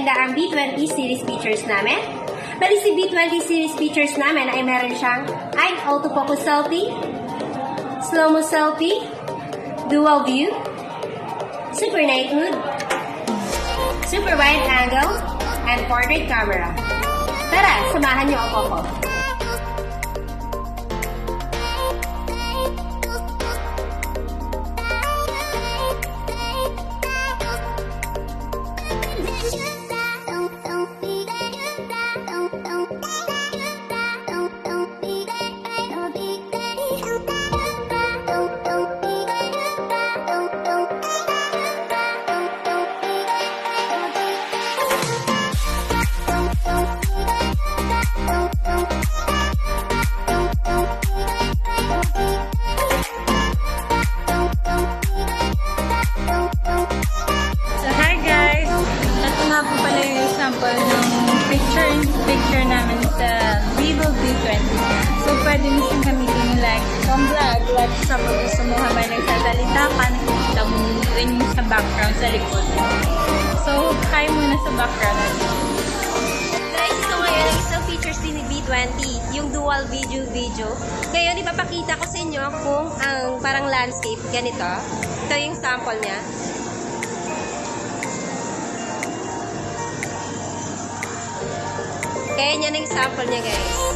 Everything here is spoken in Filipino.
maganda ang B20 series features namin? Bali si B20 series features namin ay meron siyang autofocus selfie, slow-mo selfie, dual view, super night mode, super wide angle, and portrait camera. Tara, samahan niyo ako po. Picture namin sa Vivo V20. So, pwede mo siyang gamitin like pang vlog. Like sa pag gusto mo habang nagsasalita ka, nakikita mo rin yung sa background sa likod. So, kaya mo na sa background. Guys, ito ngayon ang isang features din ni B20, yung dual video. Ngayon, ipapakita ko sa inyo kung ang parang landscape, ganito. Ito yung sample niya. Kaya yan ang sample niya, guys.